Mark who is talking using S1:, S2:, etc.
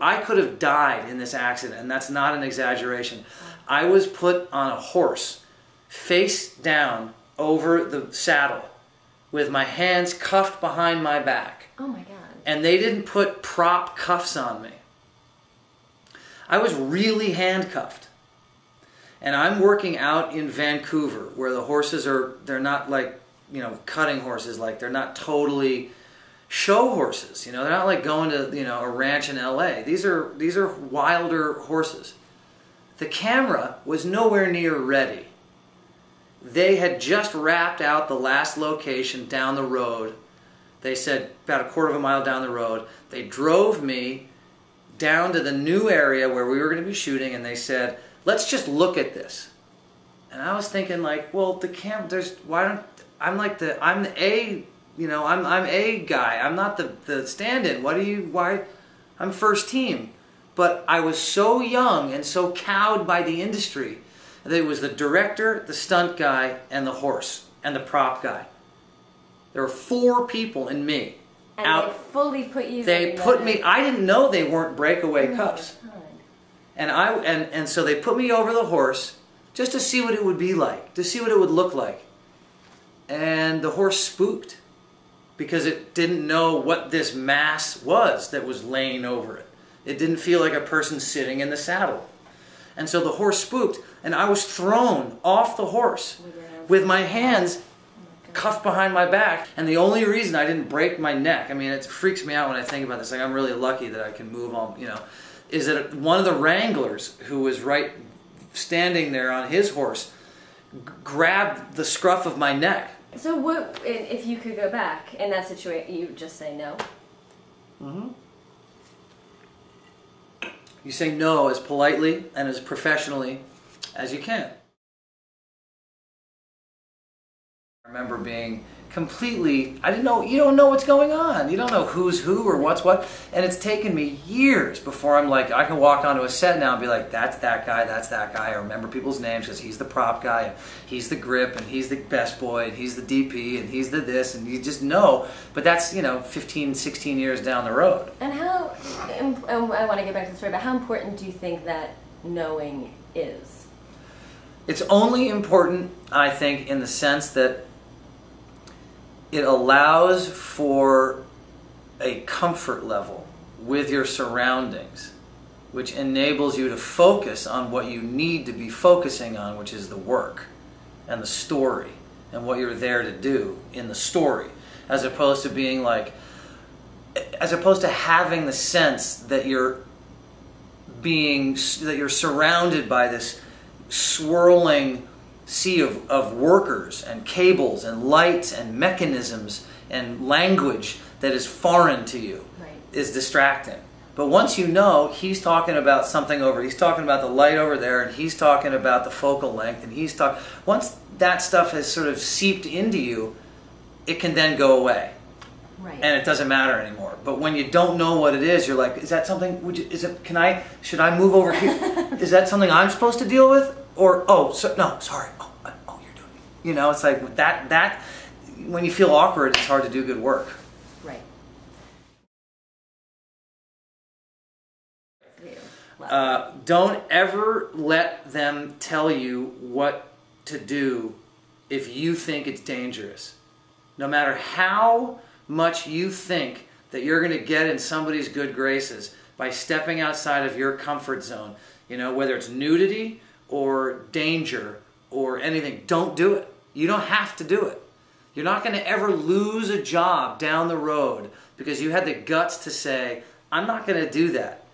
S1: I could have died in this accident, and that's not an exaggeration. I was put on a horse, face down over the saddle, with my hands cuffed behind my back.
S2: Oh my God.
S1: And they didn't put prop cuffs on me. I was really handcuffed. And I'm working out in Vancouver, where the horses they're not like, you know, cutting horses, like they're not totally show horses. You know, they're not like going to, you know, a ranch in LA. These are wilder horses. The camera was nowhere near ready. They had just wrapped out the last location down the road. They said about a quarter of a mile down the road. They drove me down to the new area where we were going to be shooting, and they said, let's just look at this. And I was thinking, like, well, the camera, I'm the A, you know, I'm A guy. I'm not the stand-in. Why? I'm first team. But I was so young and so cowed by the industry that it was the director, the stunt guy, and the horse, and the prop guy. There were 4 people and me.
S2: And
S1: out.
S2: they fully put you
S1: They
S2: in
S1: put me, I didn't know they weren't breakaway
S2: Oh
S1: cuffs.
S2: my God.
S1: And so they put me over the horse just to see what it would be like, to see what it would look like. And the horse spooked because it didn't know what this mass was that was laying over it. It didn't feel like a person sitting in the saddle. And so the horse spooked, and I was thrown off the horse with my hands cuffed behind my back. And the only reason I didn't break my neck, I mean, it freaks me out when I think about this, like I'm really lucky that I can move on, you know, is that one of the wranglers who was right standing there on his horse grabbed the scruff of my neck.
S2: So what, if you could go back in that situation, you would just say no?
S1: Mm-hmm. You say no as politely and as professionally as you can. I remember being completely, I didn't know, you don't know what's going on. You don't know who's who or what's what. And it's taken me years before I'm like, I can walk onto a set now and be like, that's that guy, that's that guy. I remember people's names because he's the prop guy, and he's the grip, and he's the best boy, and he's the DP, and he's the this, and you just know. But that's, you know, 15, 16 years down the road.
S2: And how, I want to get back to the story, but how important do you think that knowing is?
S1: It's only important, I think, in the sense that it allows for a comfort level with your surroundings, which enables you to focus on what you need to be focusing on, which is the work and the story and what you're there to do in the story, as opposed to being like, as opposed to having the sense that you're surrounded by this swirling sea of workers and cables and lights and mechanisms and language that is foreign to you.
S2: Right.
S1: Is distracting. But once you know he's talking about something over, he's talking about the light over there, and he's talking about the focal length, and once that stuff has sort of seeped into you, it can then go away.
S2: Right.
S1: And it doesn't matter anymore. But when you don't know what it is, you're like, is that something, should I move over here? Is that something I'm supposed to deal with? Or, no, sorry. Oh, you're doing it. You know, it's like that, when you feel awkward, it's hard to do good work.
S2: Right.
S1: Don't ever let them tell you what to do if you think it's dangerous. No matter how much you think that you're going to get in somebody's good graces by stepping outside of your comfort zone, you know, whether it's nudity or danger or anything, don't do it. You don't have to do it. You're not going to ever lose a job down the road because you had the guts to say, I'm not going to do that.